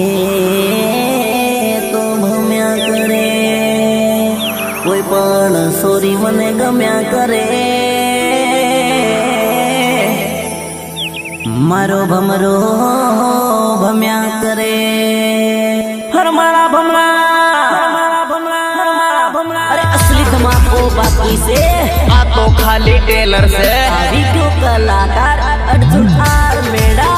એ તો ભમ્યા કરે કોઈ પણ સોરી મને ગમ્યા કરે મારો ભમરો ભમ્યા કરે હર મારા ભમરા અરે असली धमाको बाकी से आ तो खाली टेलर से वीडियो कलाकार अर्जुन आर मेड़ा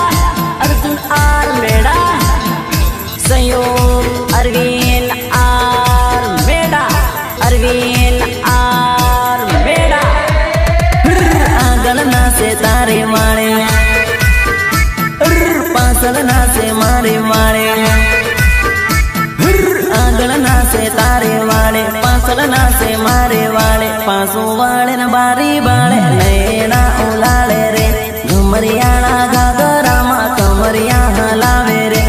संयोग अरविंद आर मेड़ा आंगणना से तारे मारे पासलना से मारे आंगणना से तारे वाले पासलना से मारे वाले पासों वाले न बारी बाले नैना उलाले रे घुमरियाणा घाघरामा कमरिया हलावे रे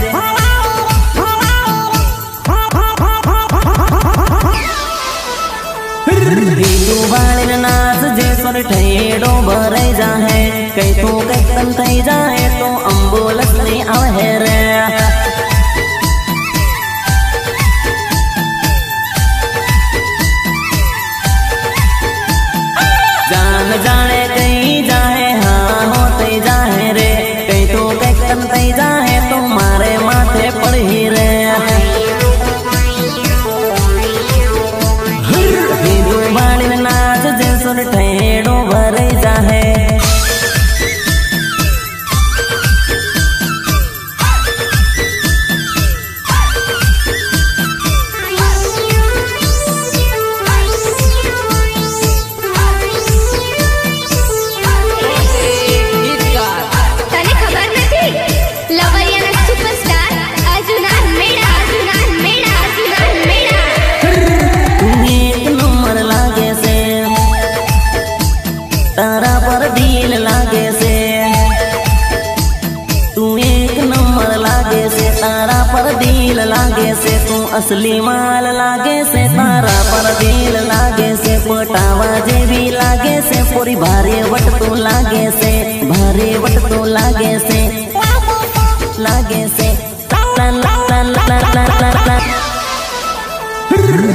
बीजू वाले न नाच जेसर ठेड़ो भरे जाए कई तो कई तन थई जाए तो एम्बुलेंस ने आवे रे जाने कहीं जाए हाँ होते जाए रे कहीं तो कहीं तन जाए तो मारे माथे पड़ ही रे हिंदू बाड़ी नाच जैसो ठेड़ो भरे जाए तारा पर दिल लागे से तू एक नंबर लागे से तारा पर दिल लागे से तू असली माल लागे से तारा पर दिल लागे से पटावा जे भी लागे से पूरी भारी वट तू लागे से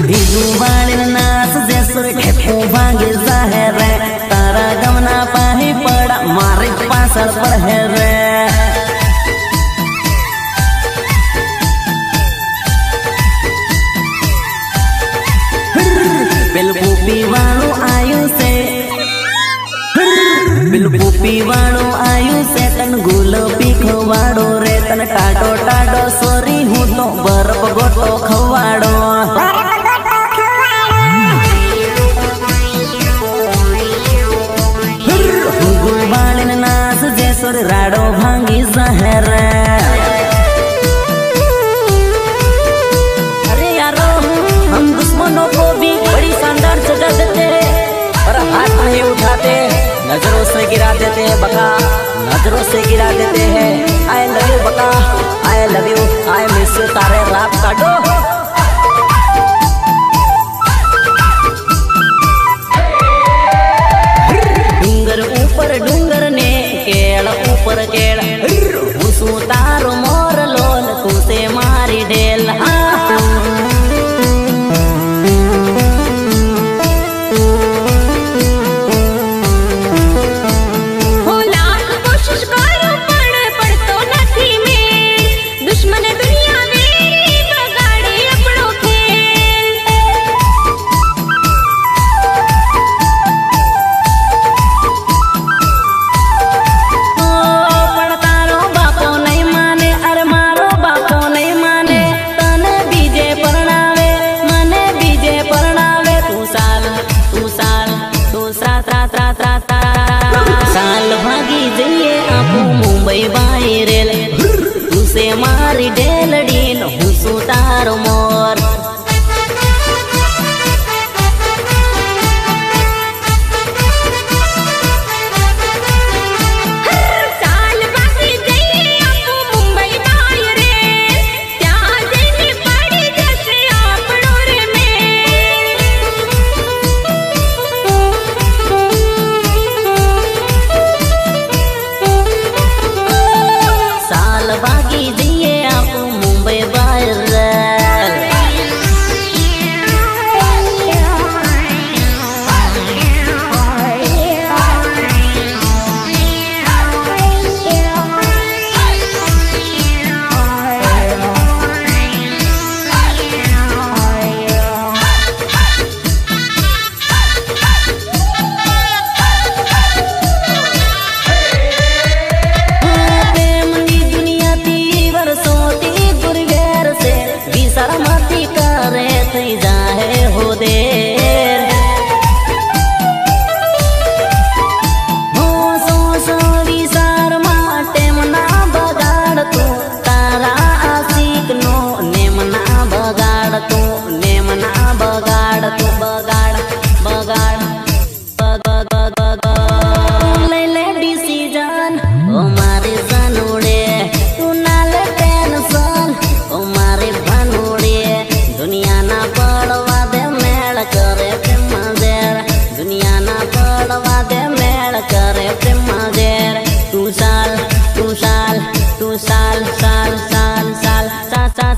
बीजू बाण नाच जैसर ठेपो भागे जाहिर तारा गमना पाही पड़ा मारे पासल पर है रे बिल्कुल पीवाणु आयु से तन गुलो पीखवाड़ो रे तन टाडो सोरी हूँ तो बर्फ गोटो खवाड़ो नाच जैसो राडो भांगी जहर अरे यारो हम दुश्मनों को भी बड़ी शानदार सजा देते हैं पर हाथ नहीं उठाते नजरों से गिरा देते हैं बका नजरों से गिरा देते हैं आई लव यू बका I love you I miss you तारे रात काटो डूंगर ने केड़ ऊपर केड़ उसू तारो मोर लोल तू से मारी डेल साल भागी जइए आपू मुंबई बाहर तू से मारी डेल डीन हुसू तारो मोर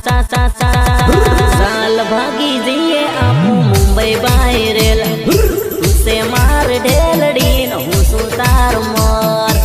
साल भागी जइए आपू मुंबई बाहेरेल तुसे मार ढेलडी हूँ सुतार मोर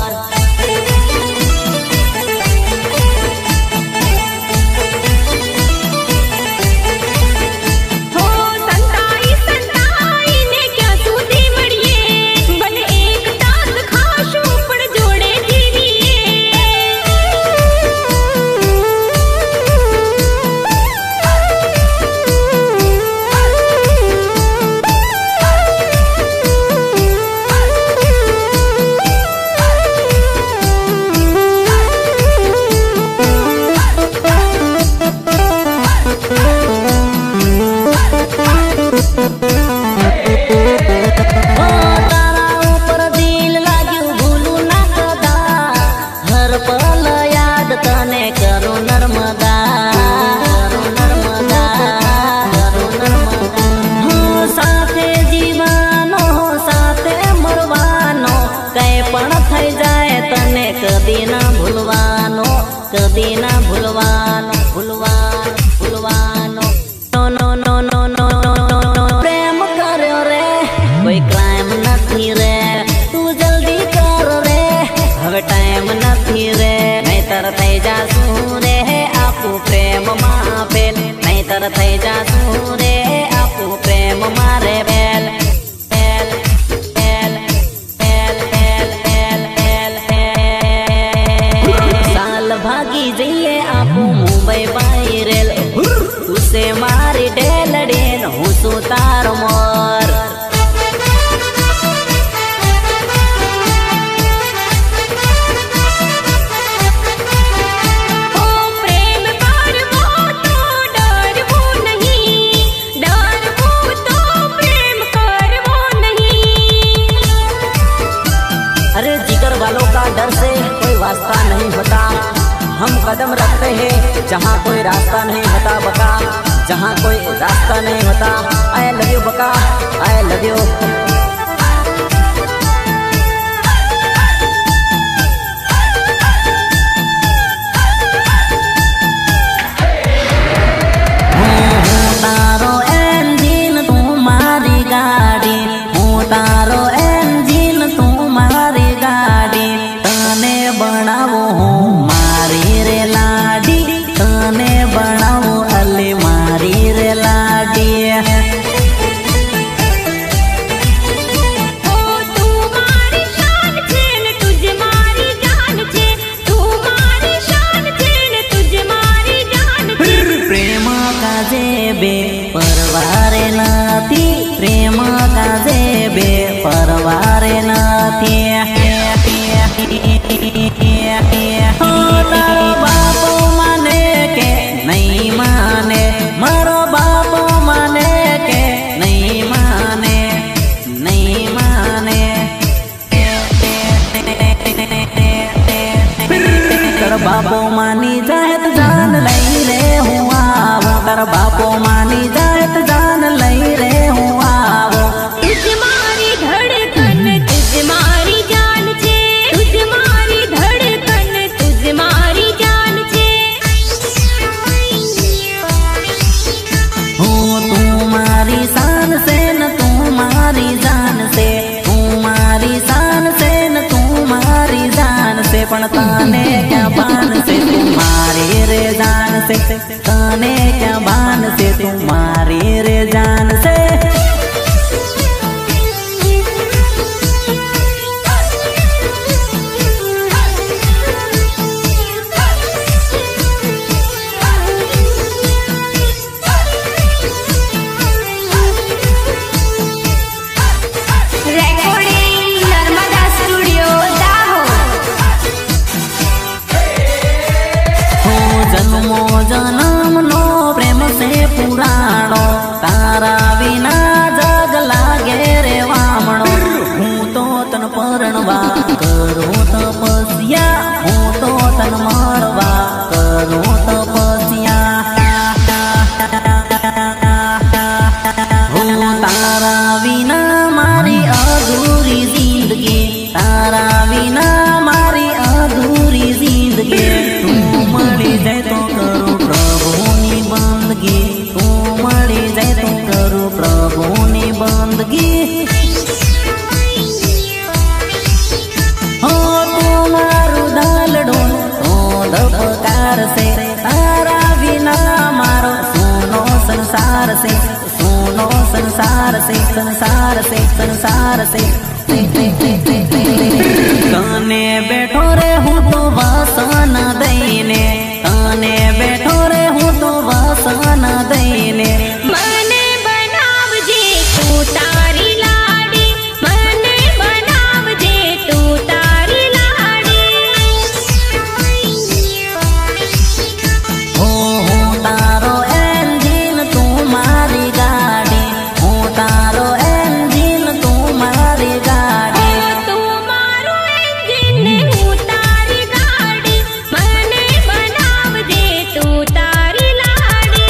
कदी ना भूलवानो नो नो नो नो नो प्रेम करो रे कोई क्राइम नहीं रे तू जल्दी कर रे हवे टाइम नहीं रे नहीं तर थई जासू रे आपू प्रेम मां फेल नहीं तर थई जासू रे आपू प्रेम मारे बेल भागी जइए आपू मुंबई बाहेरेल तुसे मारी ढेलडीन हूँ सुतार मोर अरे जिगर वालों का डर से कोई वास्ता नहीं होता हम कदम रखते हैं जहाँ कोई रास्ता नहीं होता बका जहाँ कोई रास्ता नहीं होता आई लव यू बका I love you taro engine तुम्हारी गाड़ी हूँ तारो इंजन तुम्हारी गाड़ी तने बनावो हूँ मारी रे लाडी तने बनावो अली मारी रे लाडी परवारे नाथी प्रेम काजे बे परवारे नाथी हो तारो बापो माने के नहीं माने मारो बापो माने के नहीं माने तर बापो मानी जाए तो जान लई रे हुआ तर बापो मानी जाए तो जान लई रे हुआ तुझ मारी धड़कन तुझ मारी जान छे तुझ मारी धड़कन तुझ मारी जान छे हो तुम्हारी शान से न तुम्हारी जान से तुम्हारी शान से न तुम्हारी जान से पण ताने क्या बान से तुम्हारी रे जान से ताने क्या बान से तुम्हारी रे जान से जन्मो जन्म नो संसार से काने बैठो रे हूँ तो वासना दईने काने बैठो रे हूँ तो वासना दईने मने बनावजे तू तारी लाडी मने बनावजे तू तारी लाडी हो तारो एंजिन तू मारी गाड़ी हो तारो एंजिन तू मारी गाड़ी तू मारो इंजिन हूँ तारी गाड़ी मने बनावजे तू तारी लाडी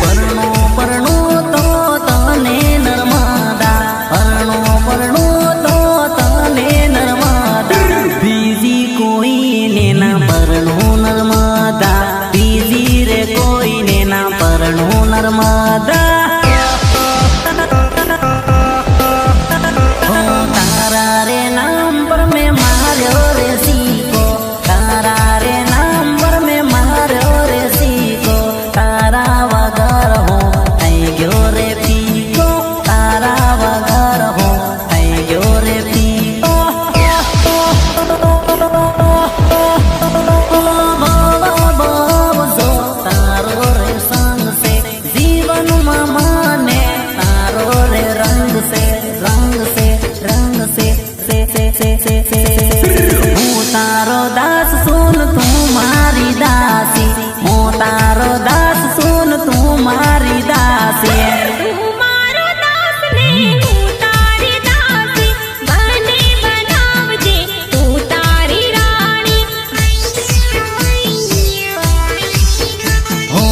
પરણો પરણો તો તને નર્મદા પરણો પરણો તો તને નર્મદા બીજી કોઈને ના પરણો નર્મદા બીજી રે કોઈને ના પરણો નર્મદા हो तारा रे नाम पर मैं मार्यो रे सीको तारा रे नाम पर मैं मार्यो रे सीको तारा वगर हो आई गयो रे पीको तारा वगर हो आई गयो रे पीको जो तारो रे संग से जीवन माने तारो रे रंग से हूँ तारो दास सुन तू मारी दासी हूँ तारो दास सुन तू मारी दासी तू मारो दास ने हूँ तारी दासी मने बनावजे तू तारी रानी हो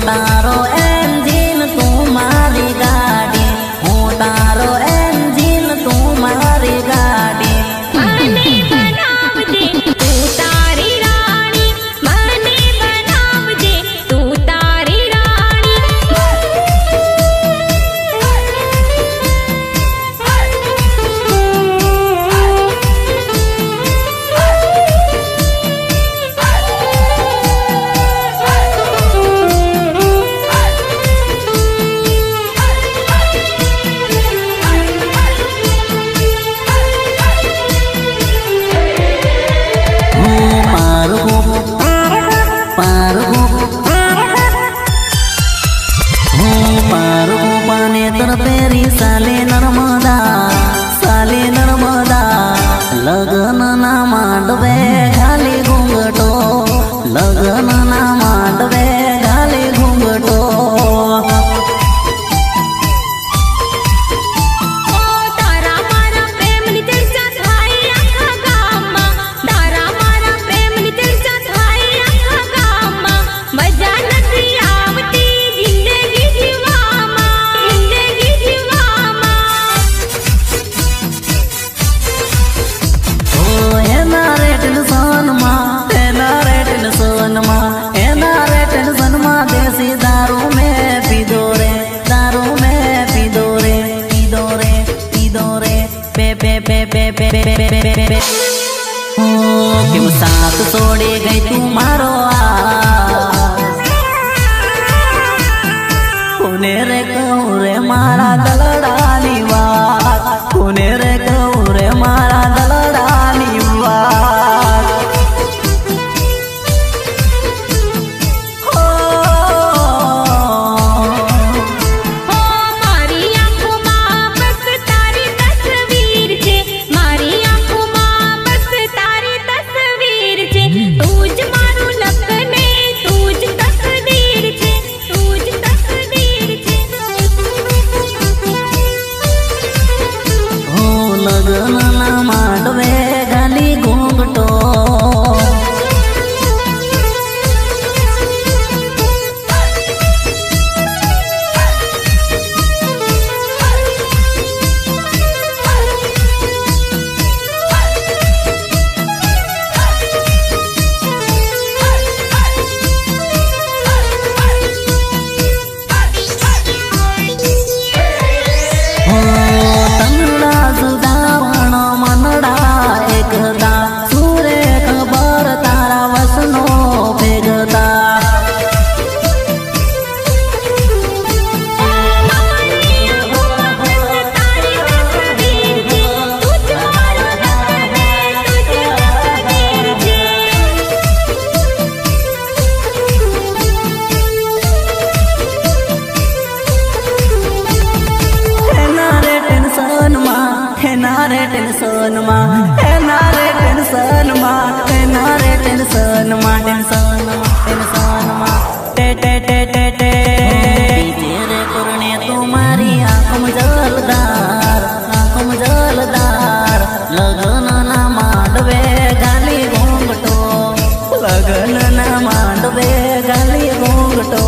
तारो एंजिन तू मारी गाड़ी हो तारो एंजिन तू मारी गाड़ी मने बनावजे तू तारी रानी मने बनावजे तू तारी रानी पेरी साले नर्मदा लगन ना मांडवे घाली घूंघटो लगन ना मांडवे घाली घूंघटो तारा मारा प्रेमनी चर्चा थाई आखा गाममा तारा मारा प्रेमनी चर्चा थाई आखा गाममा मजा નથી આવતી જિંદગી જીવામાં એના રે ટેન્શન માં દેશી દારૂ में पीदो रे पे क्यों साथ छोड़ी गई तू मारो कोने रे कहूँ रे मारा दलडानी बात कोने रे कहूँ रे मारा दलडानी बात મારી આંખોમાં બસ તારી તસવીર છે મારી આંખોમાં બસ તારી તસવીર છે તું જ મારું લખને તું જ તકદીર છે તું જ તકદીર છે हो लगन ना मांडवे गाली घूंघटो रे टेंशन मा एना रे टेंशन मा एना रे टेंशन मा टेंशन मा टे टे टे टे टे तेरे करने तुम्हारी आंखों जलदार लगन ना मांडवे गाली घूंघटो लगन ना मांडवे गाली घूंघटो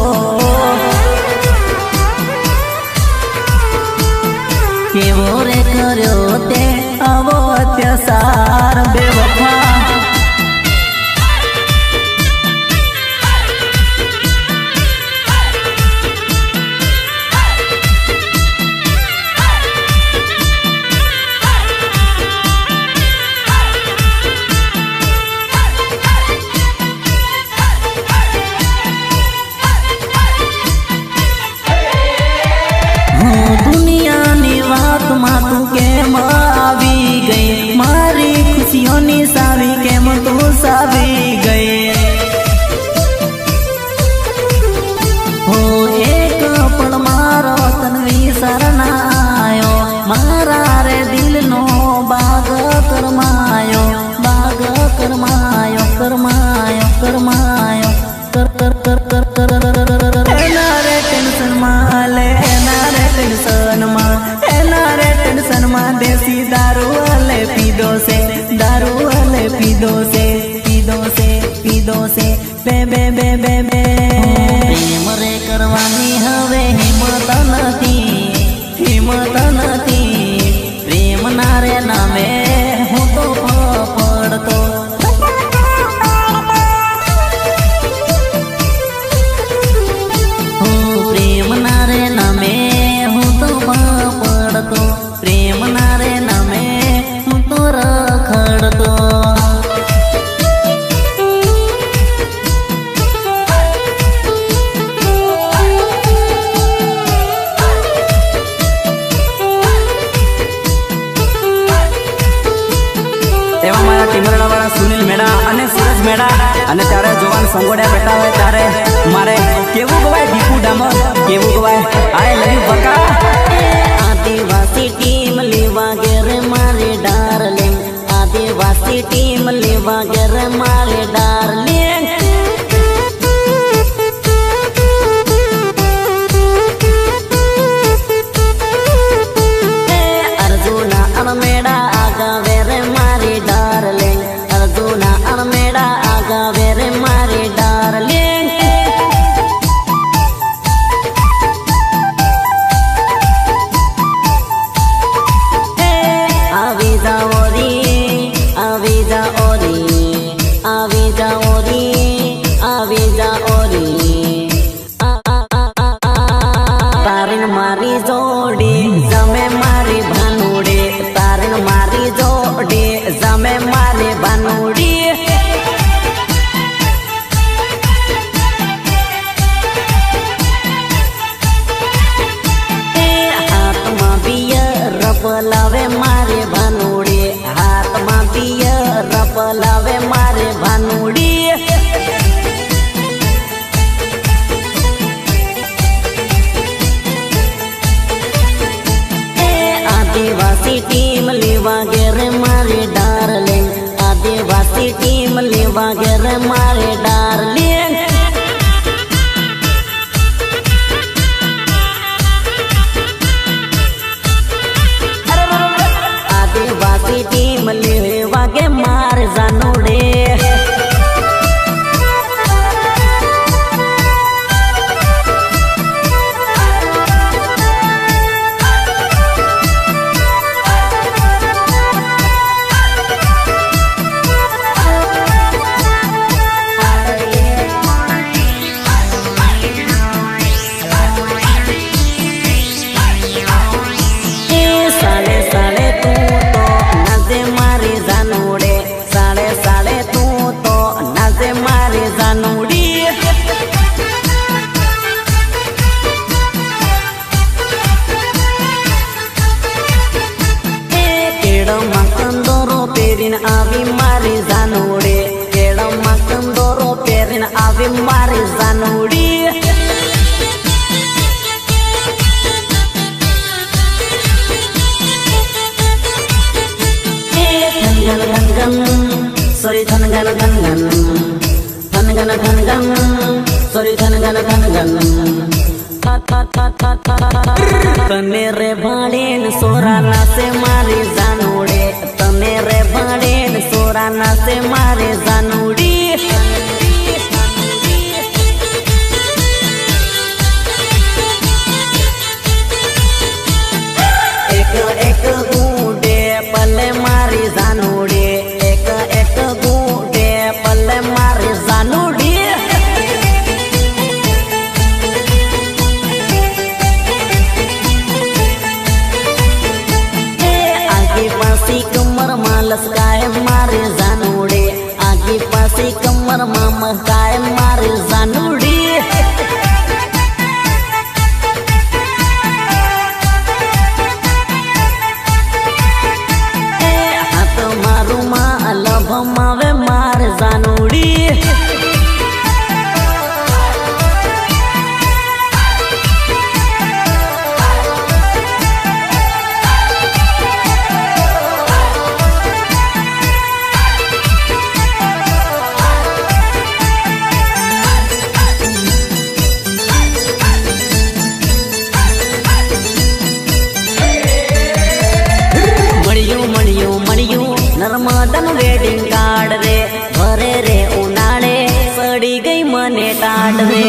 केवो रे कर्यो ते आवो अत्याचार बेवफा तू केम आवी गई मारी खुशियों नी सावी केम तू सावी गई हो एक पल मारो तन्वी शरणायो मारा रे दिल नो बाग करमायो कर कर कर कर कर एना रे टेंशन माले एना रे टेंशन मा एना रे टेंशन मा देसी दारू वाले पीदो से बे बे बे बे बे प्रेम रे करवानी हवे हिम्मत नथी प्रेम ना रे नामे हूँ तो पड़तो प्रेम ना रे नामे हूँ तो पड़तो प्रेम ना रे नामे हूँ तो रखड़तो एवं मारा टीमरड़ा वाला सुनील मेड़ा अने सूरज मेड़ा अने त्यारे जवान संगोड़िया बेटा है त्यारे मारे केवू गवाय दीपू डामर केवू गवाय आई लव यू बका आदिवासी टीम लेवा गेरे मारे डार्लिंग आदिवासी टीम लेवा गेरे मारे डार्लिंग अर्जुना अनमेड़ा आगा वेरे मारी डार्लिंग अर्जुना अनमेड़ा आगा वेरे मारी डार्लिंग आवी जाओ री आवी जाओ री आवी जाओ री आवी जाओ री तारिन मारी जोड़ी जमे मारी भानुड़ी तारिन मारी जोड़ी जमे मारी भानुड़ी हाथ मा बियर रपलावे मारे भानुड़ी हाथ मा बियर रपलावे मारे भानुड़ी आदिवासी टीम लेवा गेरे मारे डार्लिंग आदिवासी टीम लेवा गेरे मारे डार्लिंग आदिवासी टीम लेवा गे मार जानोड़े धनगन सॉरी धनगन धनगन धनगन धनगन सॉरी धनगन धनगन तने रे भाड़ेन सोराना से मारे जानोड़े तने रे भाड़ेन सोराना से मारे जानोड़ी एक एक गुडे पल्ले मारी जानोड़ी एक एक गुडे पल्ले मारी जानोड़ी कमर मालस काय मारे जानोड़े आगे पासे कमर मामा काय मारे जानोड़ी हाथ मारू मा लभ मावे मारे जानोड़ी नर्मदन वेडिंग कार्ड रे भरे रे उनाळे सड़ी गई मने टाट रे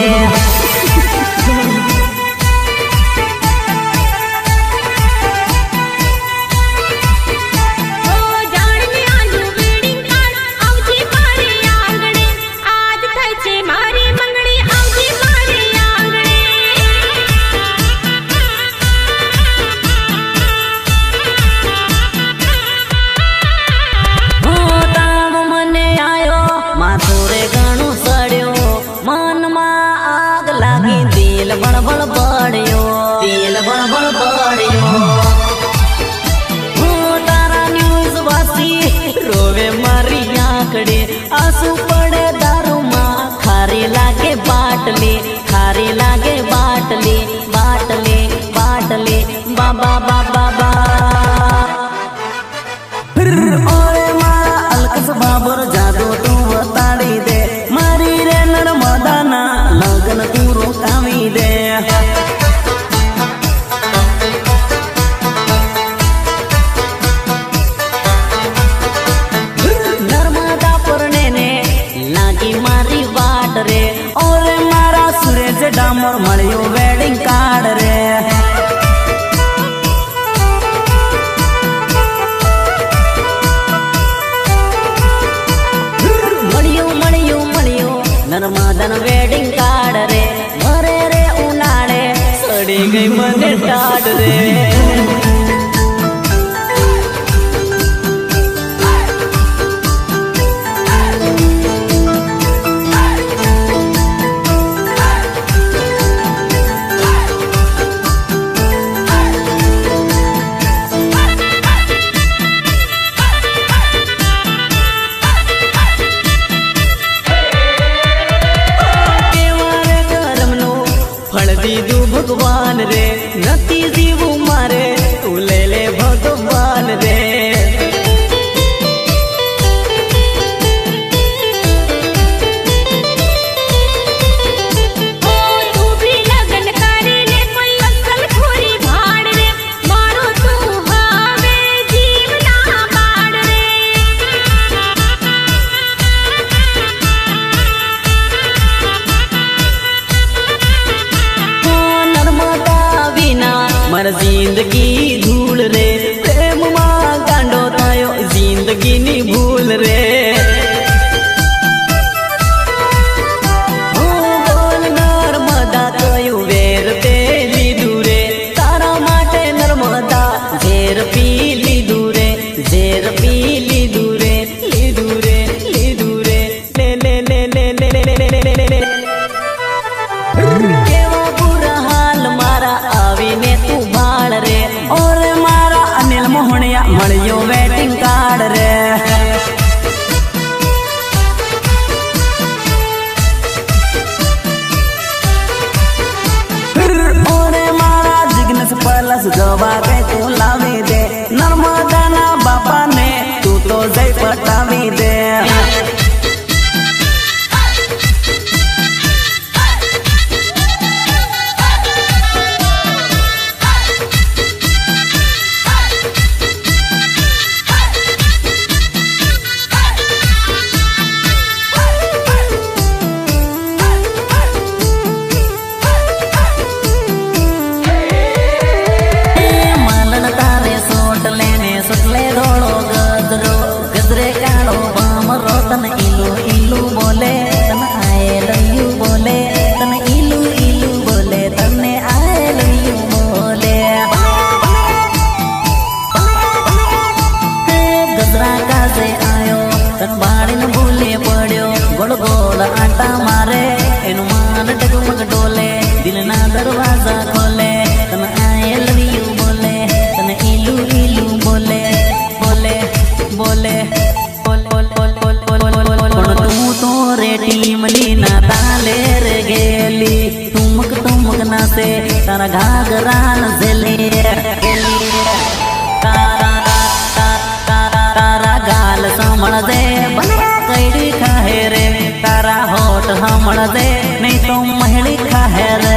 बड़बड़ बड़ियो दिल बड़बड़ बड़ियो तारा न्यूज वासी रोवे मारी आंकड़े आंसू पड़े दारू माँ खारी लागे बाटली बाटली बाटली बाटली बाबा बाबा बा ओए मारा अलकस बाबर जादू तू बताड़ी दे मारी रे नर्मदाना लगन तू रोकावी दे नर्मदा पुरने ने दे नहीं तो महली खाहे रे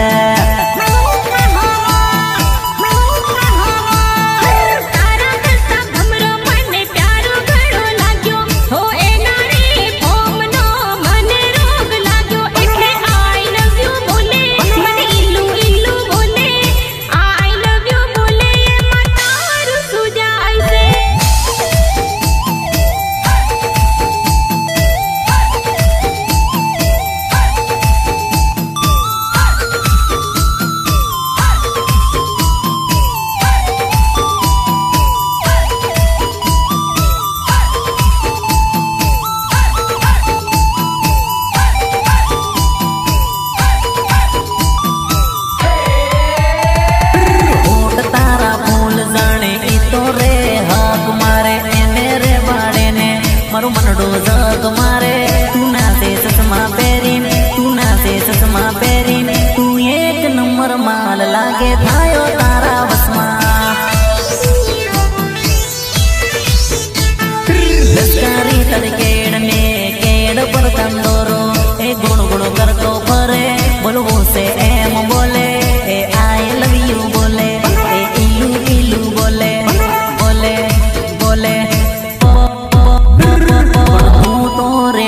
मनडो जग मारे तू ना से चश्मा पेरीन तू एक नंबर माल लागे थायो तारा वसमा लश्करी तड़केड़ में केड़ पर तंदोरो ए गुण गुण करतो फरे बोलवो से एम बोले ए आई लव यू बोले ए इलू इलू बोले बोले बोले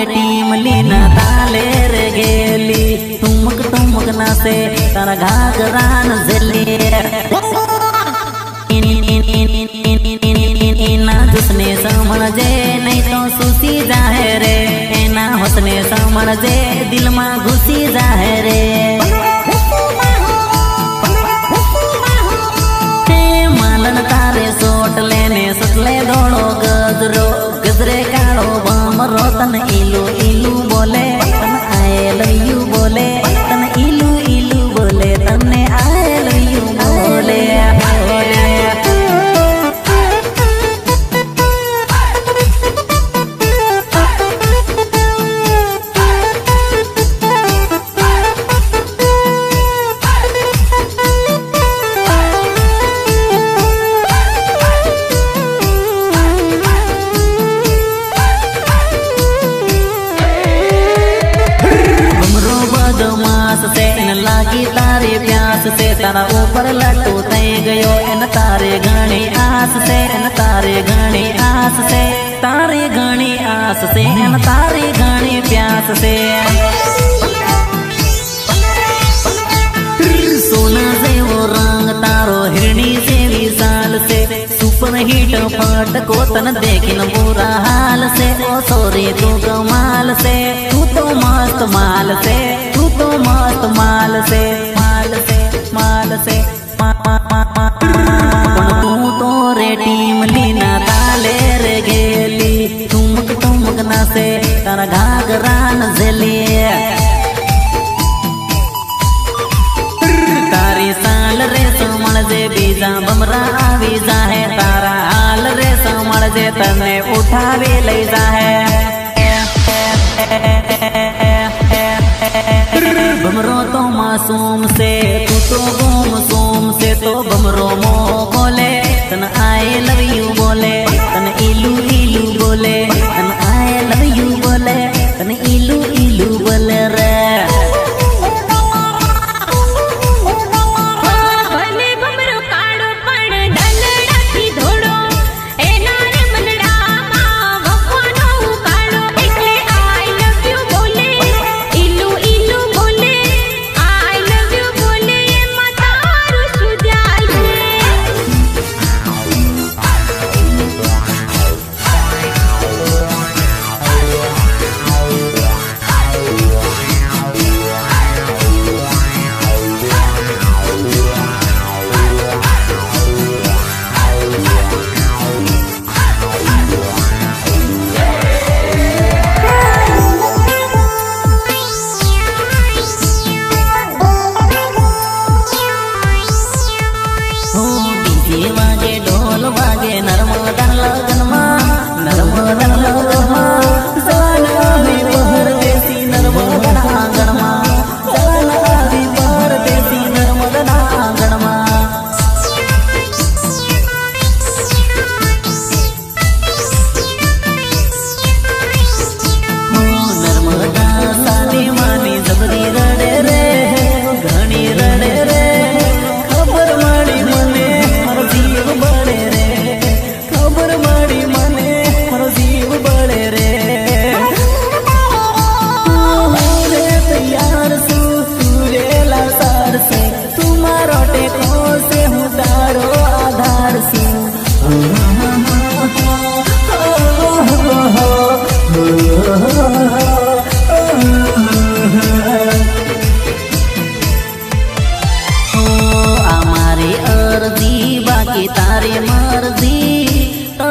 टीम लीना ताले रे गेली टुमक टुमक नासे तारा घाघरान झेली ना जुसने समझे नहीं तो सुसी जाहे रे ना हंसने समझे दिल में घुसी जाहे रे मालन तारे सोट लेने सुटले दौड़ो गजरो गजरे काड़ो बमरो तन इलू इलू बोले तन आई लव यू बोले तन इलू इलू बोले तने आई लव यू बोले लागी तारे प्यास से तारा ऊपर लट्टू तय गयो इन तारे घणी आस से इन तारे घणी आस से तारे घणी आस से इन तारे घणी प्यास से सोना से वो रंग तारो हिरणी से विशाल से सुपर हिट फट को तन देखिन बुरा हाल से ओ सोरी तू कमाल से तू तो मस्त माल से तू तो मस्त माल से माल से माल से तू तो रे टीम लीना ताले रे गेली ठुमक ठुमक ना से तारा घाघरान झेली तारी साल रे समझ जे बीजा बमरा आवी जाहे तारा हाल रे समझ जे तने उठावे ले जाहे बमरो तो मासूम से तू तो गुम सूम से तो बमरो मोह बोले तन आई लव यू बोले तन इलू इलू बोले तन आई लव यू बोले तन इलू इलू बोले रे सबरी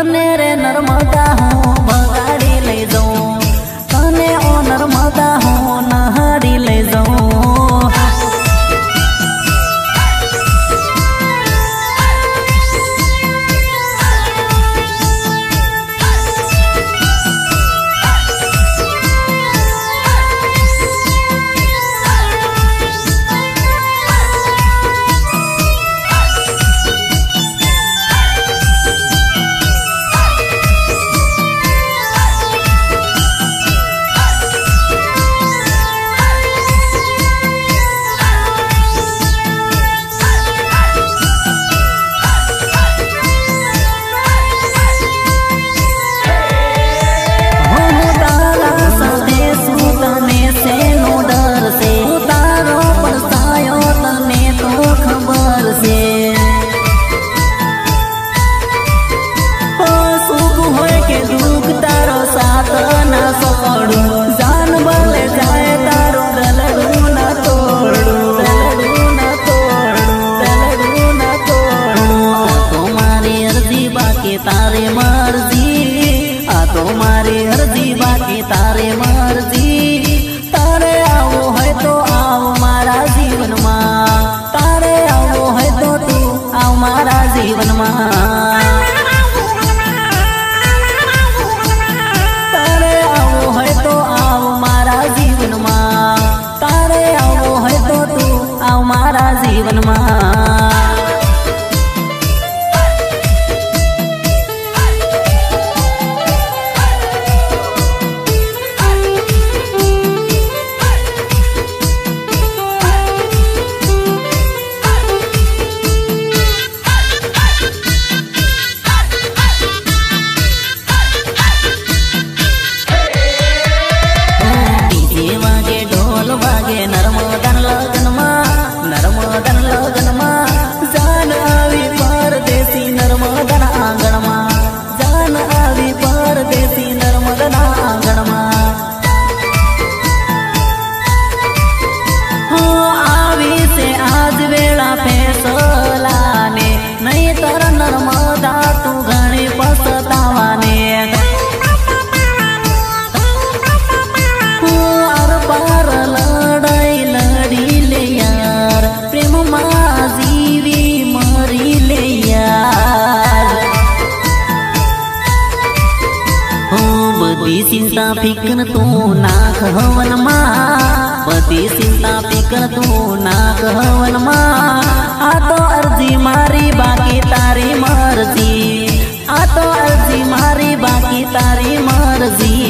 तने रे नर्मदा हूँ भगाड़ी ले जाऊं, तने ओ नर्मदा हूँ नहाड़ी ले जाऊं। तारे मर्जी आ तो मारी अर्जी बाकी तारे मर्जी, तारे आओ है तो आओ मारा जीवन मां, तारे आओ है तो तू आओ मारा जीवन मां, तारे आओ है तो आओ मारा जीवन मां, तारे आओ है तो तू आओ मारा जीवन मां। बदी चिंता फिक्र तू ना कहवन मां, बदी चिंता फिक्र तू ना कहवन मां, आ तो अर्जी मारी बाकी तारी मर्जी, आ तो अर्जी मारी बाकी तारी मर्जी।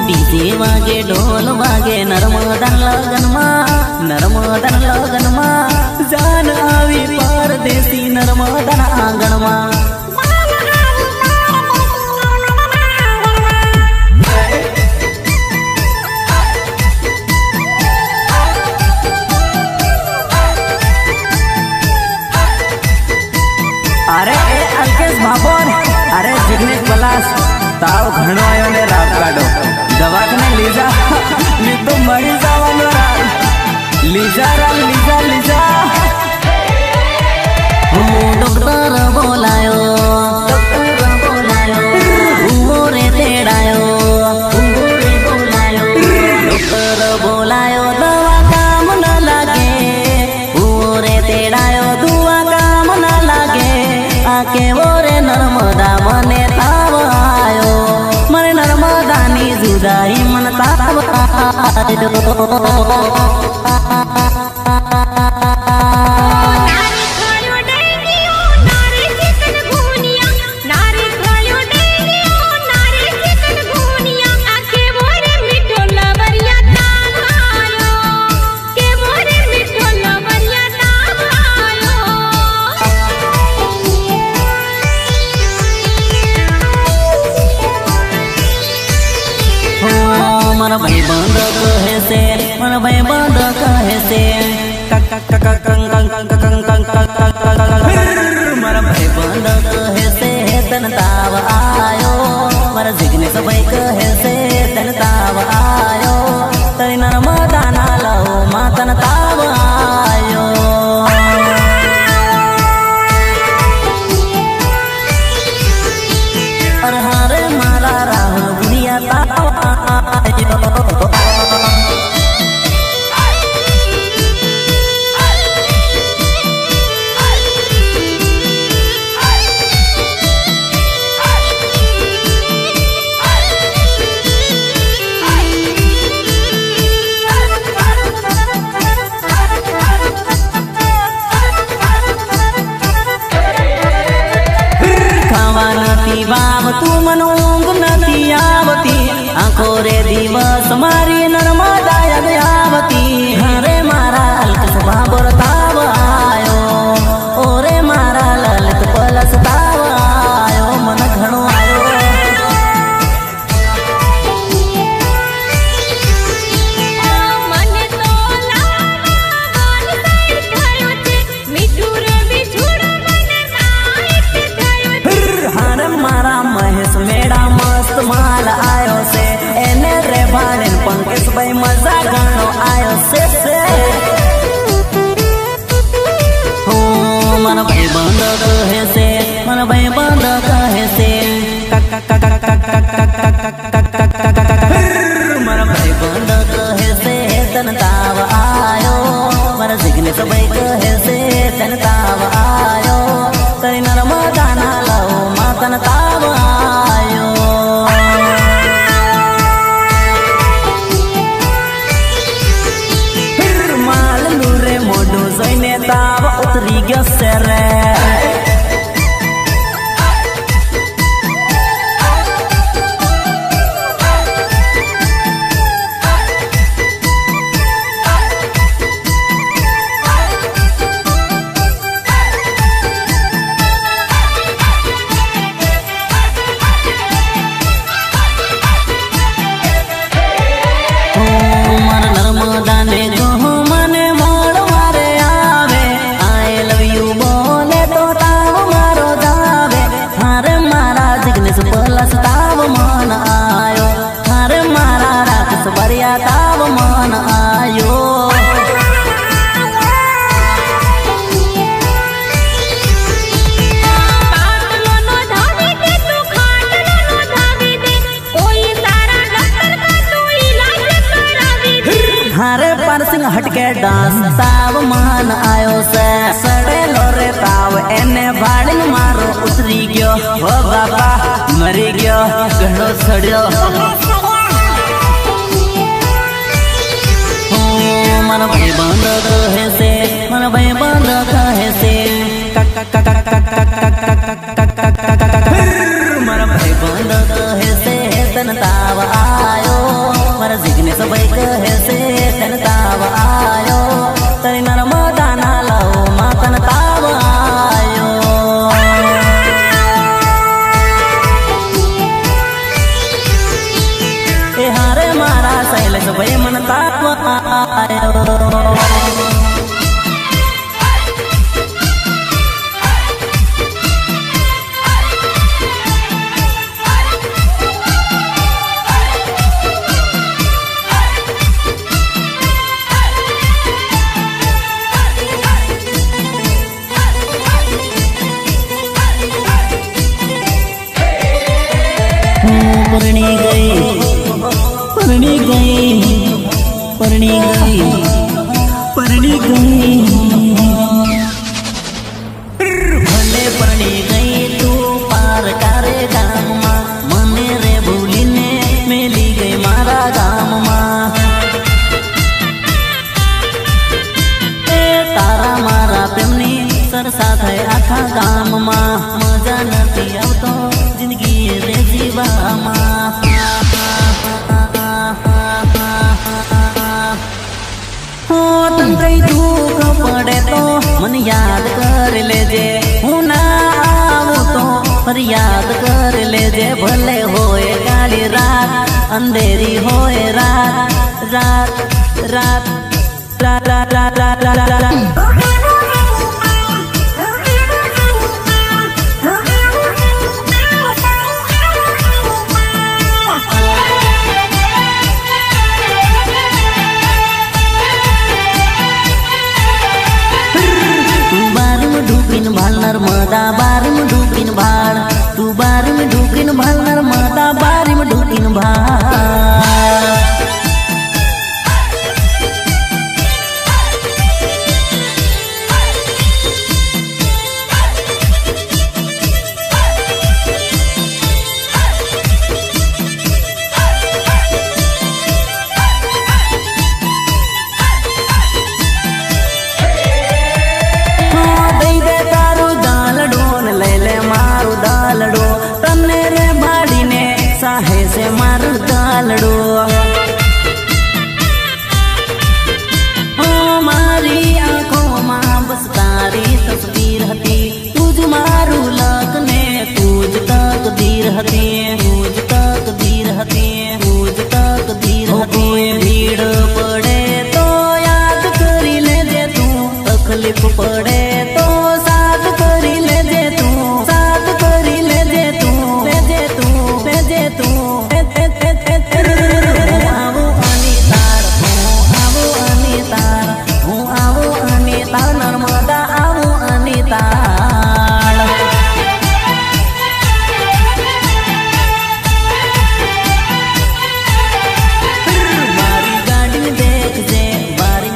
डीजे वागे ढोल वागे नर्मदा लगन मां, नर्मदा लगन मां, जान आवी परदेसी नर्मदा आंगण मां। अरे ए अल्केश बाबोन, अरे जिग्नेश पलास ताव घणो आयो ने रात काढो, दवाखाने लीजा मी तो मरी जावानो राल, लीजा राल लीजा लीजा। डॉक्टर बोलायो, डॉक्टर बोलायो, उमोरे तेड़ायो, उमोरे बोलायो, डॉक्टर बोलायो, दवा काम न लागे, उमोरे तेड़ायो, दुआ काम न लागे, आके मोरे नर्मदा मने ताव आयो, मने नर्मदा नी जुदाई मन ताव आयो। मन भाई बंद कहे से, मन भाई बंद कहे से, मन भाई बंद कहे से तन ताव आयो, मन जिग्नेश भाई कहे से तन ताव आयो, तरी नर्मदा ना लो ताव आयो मारा जिगने सबई कहे से तन ताव आयो तरी नर्मदा नालो मातन ताव आयो माल लूरे मोडू जोइने ताव उतरी गयो सेरे ताव मन आयो हारे परसिंग हटके डांस ताव मन आयो से सड़े लोरे ताव एने भाड़िन मारो उतरी गयो हो बाबा मरी गयो घणो सड़ियो मन भाई बंद कहे से मन भाई बंद कहे से मन भाई बंद कहे से तन ताव आयो मर जिगने सबई कहे से तन ताव आयो तरी नर्मदा नालो मातन ताव आयो ए हारे मारा सैल सबई मन ताव आयो परणी गई परणी गई परणी गई परणी गई भले परणी गई तू पार करे गाम मने रे भूली ने मेली गई मारा गाम तारा मारा प्रेमनी सरसा थे आखा गाम मजा नहीं आवतो जिंदगी रे जीवा तंत्रई दुख पड़े तो मन याद कर लेजे हूँ ना आऊँ तो पर याद कर लेजे भले होए काली रात अंधेरी होए रात रात रात रात रात रात रात रात नर्मदा बारी में ढूकिन भाड़ तू बारी में ढूकिन भाड़ नर्मदा बारी में ढूकिन भाड़ से मारू दालड़ो मारी आंखों में बस तारी तस्वीर हती तुझ मारू लगने तुझ तकदीर हती तुझ तकदीर हती तुझ तकदीर हती भीड़ पड़े तो याद करी ले जे तू तकलीफ पड़े तो साथ करी ले जे तू साथ करी ले जे तू भेजे तू भेजे तू नर्मदा आऊँ अनिता बारी गाड़ी देख जे बारी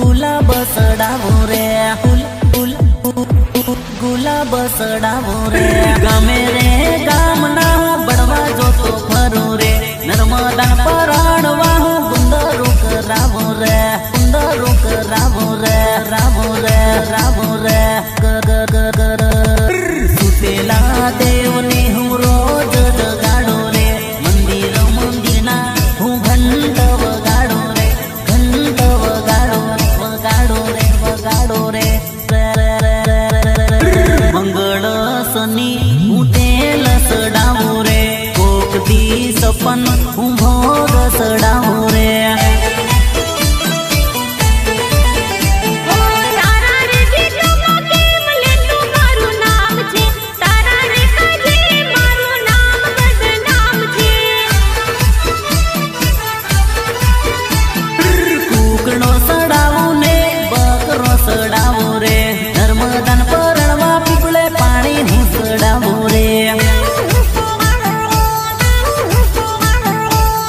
ગુલાબ સડાવો રે ગુલાબ સડાવો રે ગમે રે ગામના બળવા જોતો ફરો રે નર્મદા પરાણવા હું ગુંદરો કરાવો રે રાવો રે રાવો રે સુતેલા દેવને હું રોજ જગાડો રે મંદિરના હું ઘંટ વગાડો રે વગાડો રે મંગળ શનિ હું તેલ સડાવું રે કોક દી સપન હું ભોગ સડાવું રે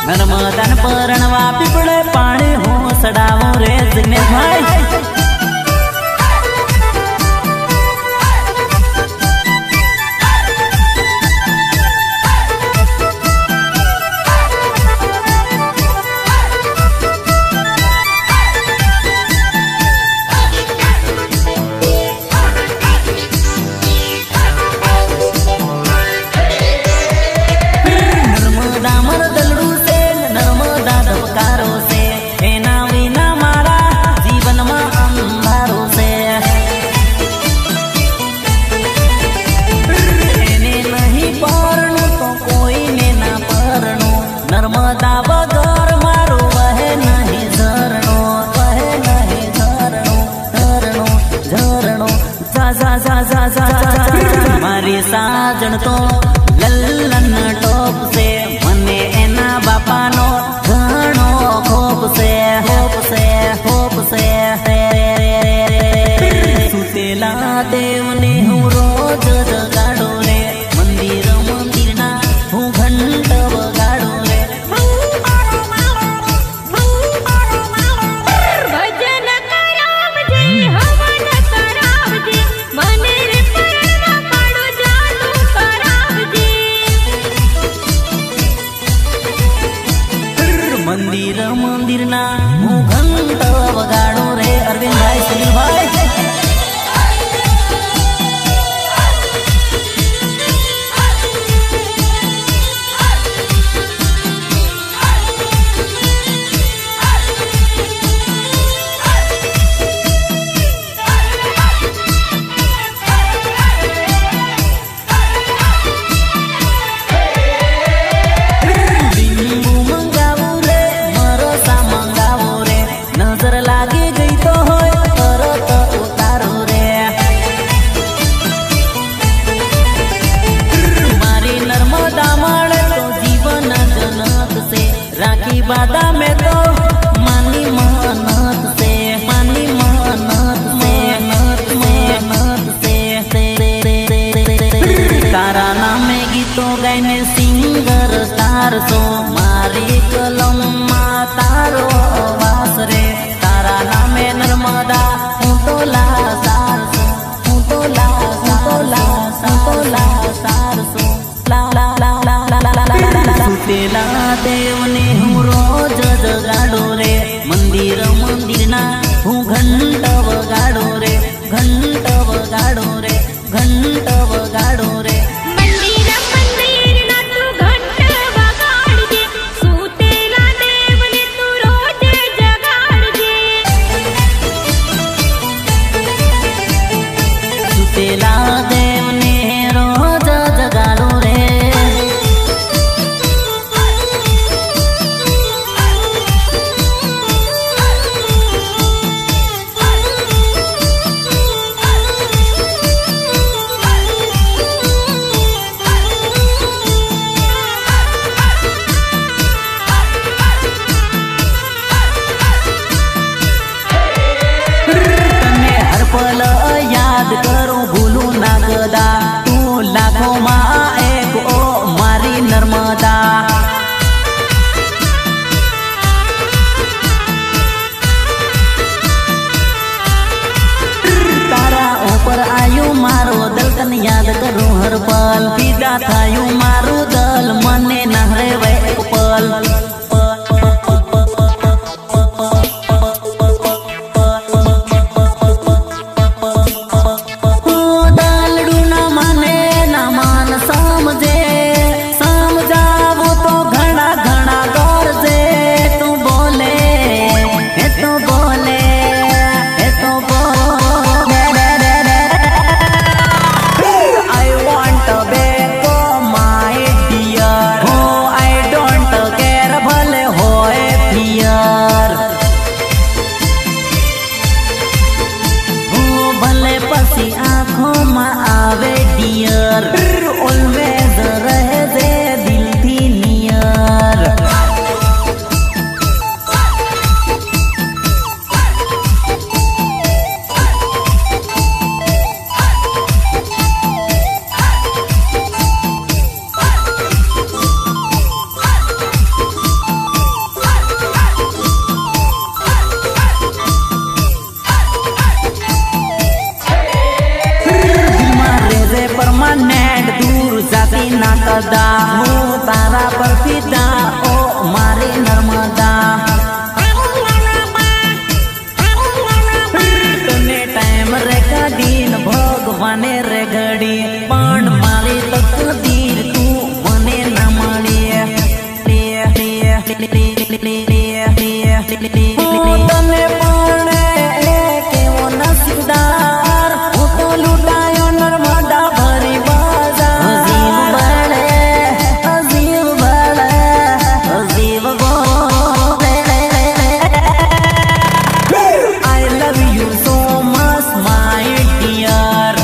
નર્મદાન પરણવા પીપળે પાણી હું સડાવું રે જિગ્નેશભાઈ નર્મદા વગર મારું વહે નહીં ઝરણો મારી સાજણ તો લલ્લન ટોપ છે મને એના બાપાનો ઘણો ખોપ છે સુતેલા દેવને હું રોજ જગાડો રે મંદિરના હું ઘંટ વગાડો રે મંદિરના હું ઘંટ વગાડો રે અરવિંદભાઈ સુનિલભાઈ લાગી ગઈ તો હોય તરત ઉતારો રે મારી નર્મદા મળે તો જીવન જનક છે રાખી બાદા મેં તો માની મહેનત છે તારા નામે ગીતો ગાઈને સિંગર સ્ટાર છો મારી કલમમાં તારો વાસ રે તારા નામે નર્મદા હું તો લાસાર છું સુતેલા દેવને હું રોજ જગાડો રે મંદિરના હું ઘંટ વગાડો રે સુતેલા દેવને રોજ જગાડો રે ભેગા થયું મારું દલ મને ના રહેવે એક પલ દલડું ના માને ના માન સમજે સમજાવું તો ઘણા ઘણા ગરજે તું બોલે એ તો બોલે એ તો બોલે I want to be my dear oh I don't care ભલે હોય પિયર ભલે પછી આંખોમાં આવે ડિયર ઓલવેઝ રહેજે દિલથી નિયર પરમાનેન્ટ દૂર જાતી ના કદા હું તારા પર ફિદા ઓ મારી નર્મદા તને ટાઈમ રે કાઢીને ભગવાને રે ઘડી પણ મારી તકદીર તું મને ના મળી તને પણ કેવો નસીબદાર હું તો લૂંટાયો નર્મદા ભરી બાજા અજીબ બળે અજીબ બળે અજીબ બોલે I love you so much my dear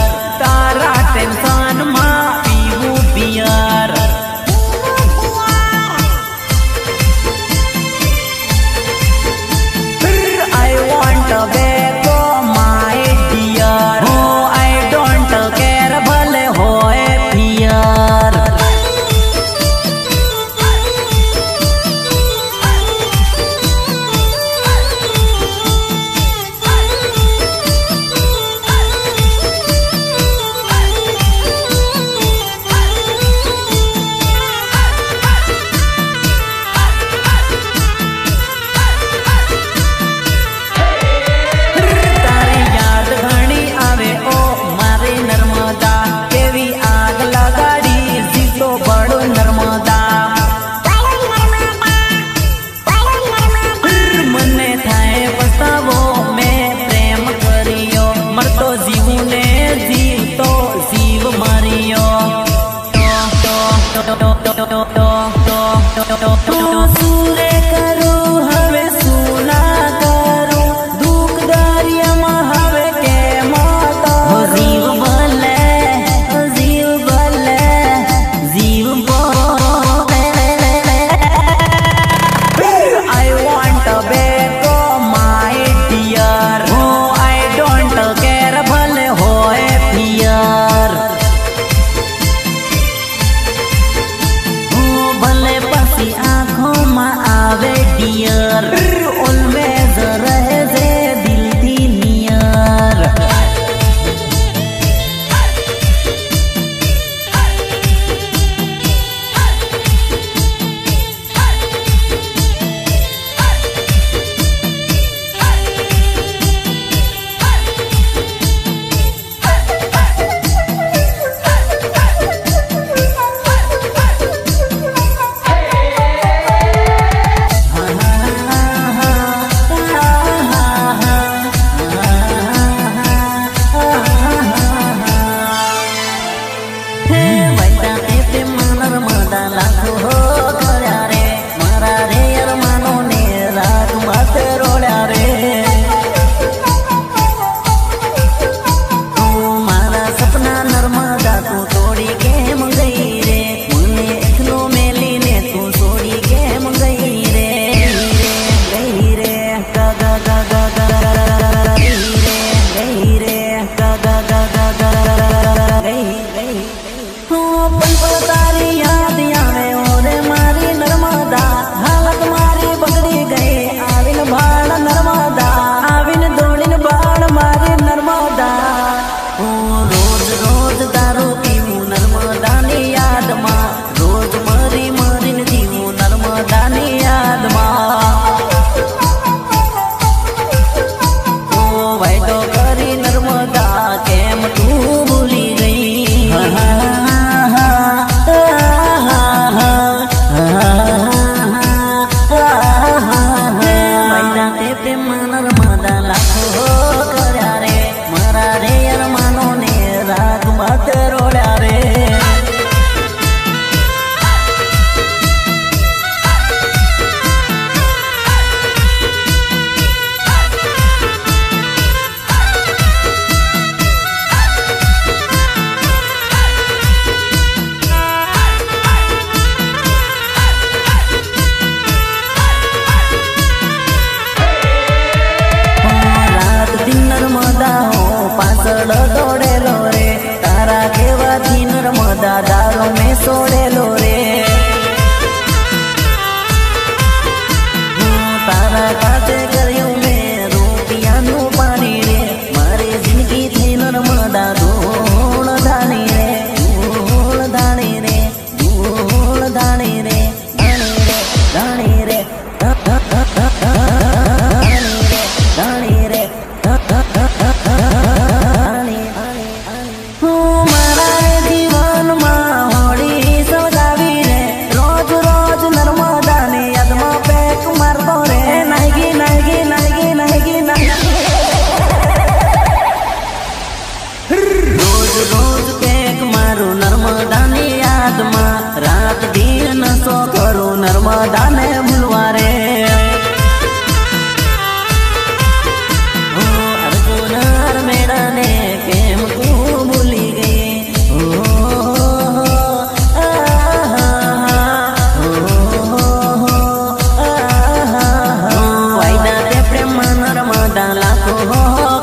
वायदो करी नर्मदा केम तू भूली गई। वायदा ते प्रेम नर्मदा लाखो कर्या रे मारा रे अरमानो ने राग मत रोड्या रे। પાછળ દોડેલો રે તારા કેવાથી નર્મદા દારો મેં સોડેલો રે। તારા કાચે કર્યું મેં રૂપિયાનું પાણી રે મારી જિંદગીથી નર્મદા ધૂળ ધાણી રે ધૂળ ધાણી રે ધૂળ ધાણી રે ધાણી રે ધાણી રે रात दिन सो करो नर्मदा ने भूलवा रे। अर्जुन मेरा ने केम तू भूली गई। वायदा ते प्रेम नर्मदा लाखो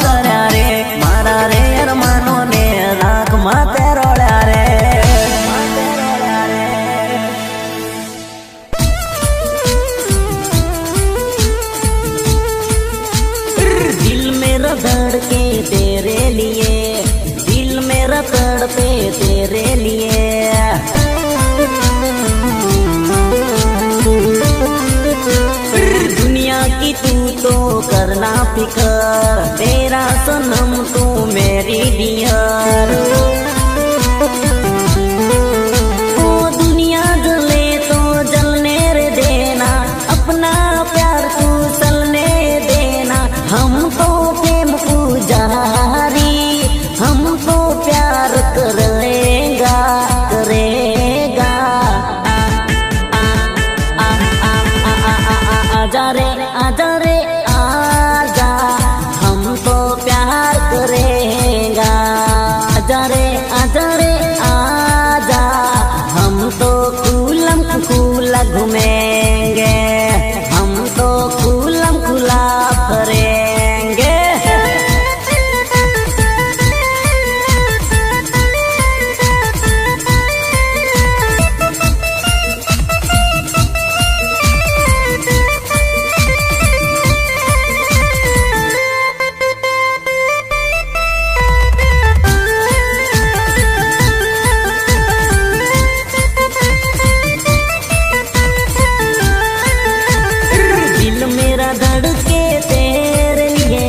कर्या रे मारा रे अरमानो ने राख माते रोड्या रे। धड़के तेरे लिए दिल मेरा तड़पे तेरे लिए। दुनिया की तू तो करना फिकर तेरा सनम तू मेरी डियर। ओ दुनिया जले तो जलने रे देना अपना प्यार तू चलने देना। हम तो पुजारी हमको प्यार करेगा करेगा। आजा रे आजा रे आजा हमको प्यार करेगा। आजा रे आजा हम तो खुलम खुला घूमेंगे हम तो खुलम खुला फरेंगे। मेरा धड़के तेरे लिए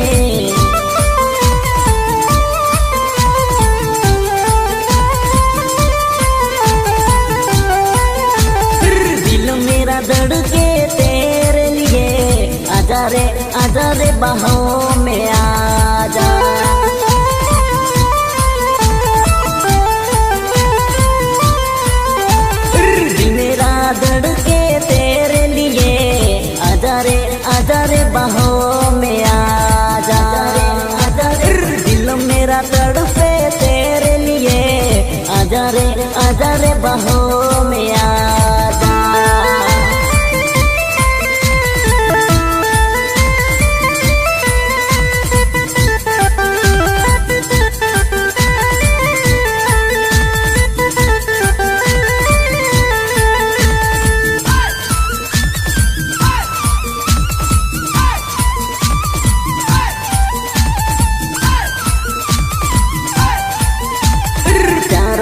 दिल मेरा धड़के तेरे लिए। आजा रे बाहों में आजा। मेरा धड़के तेरे लिए आजा रे बाहों में आजा। दिल मेरा तड़पे तेरे लिए आजा रे बाहों में आजा।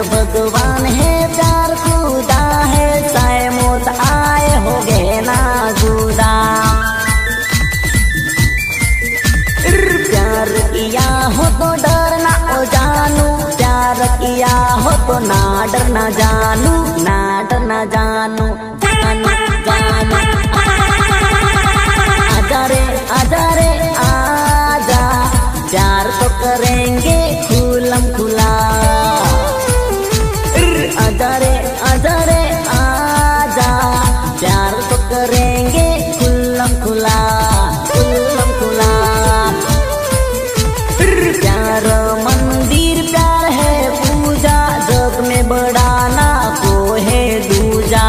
भगवान है प्यार खुदा है चाहे मौत आए हो गए ना जुदा। प्यार किया तो डरना ओ जानू, प्यार किया हो तो ना डरना जानू, ना डरना जानू, जानू जानू। आजा रे आजा, प्यार तो करेंगे खुलम खुला। आजा रे आजा, प्यार तो करेंगे खुलम खुला, खुलम खुला। प्यार मंदिर प्यार है पूजा, जग में बढ़ाना को है दूजा।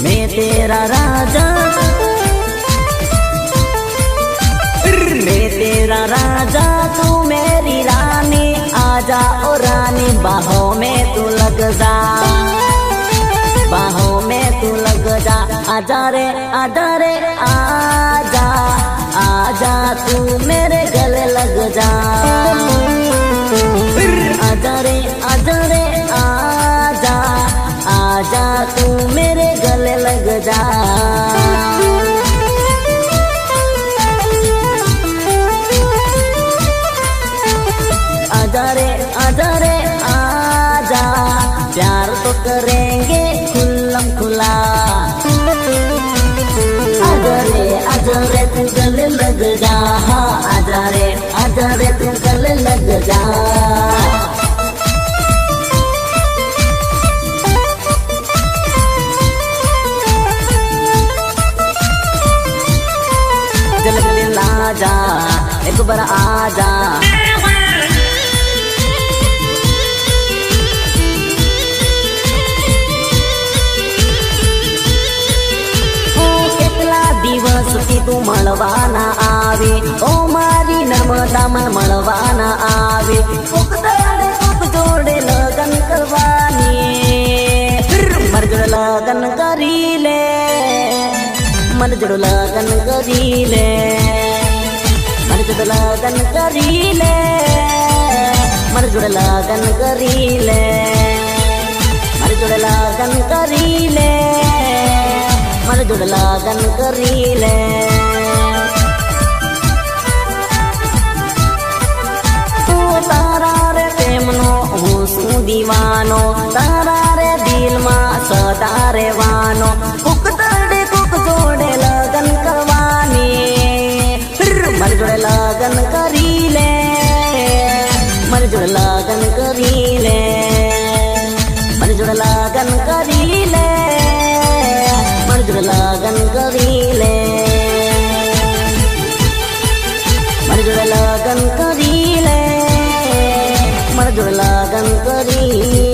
मैं तेरा राजा, मैं तेरा राजा, तू मेरी रानी। आजा ओ रानी, बाहों में तू लग जा, बाहों में तू लग जा। आजा रे आजा, आजा तू मेरे गले लग जा। आजा रे आजा, आजा तू मेरे गले लग जा। आजा रे आजा, प्यार तो करेंगे खुलम खुला। आजा रे तू गले लग जा, आजा रे तू गले लग जा। जल्दी ला जा, एक बार आजा। દિવસ થી તું મળવાના આવે, ઓ મારી નર્મદા મન મળવાના આવે। કોક દાડે કોક જોડે લગન કરવાની, મર જોડે લગન કરી લે, મર જોડે લગન કરી લે, મર જોડે લગન કરી લે, મર જોડે લગન કરી લે, મર જોડે લગન કરી લે, मन जोड़ लगन करी ले। तू तारा रे प्रेमनो हूँ सू दीवानो, तारा रे दिल में सदा रे वानो। कुक तड़े कुक जोड़े लगन करवानी, मन जोड़े लगन करी ले, मन जोड़े लगन करी ले, मन जोड़े लगन करी ले, मन जोड़े लगन करी ले, मन जोड़े लगन करी ले, मन जोड़े लगन करी।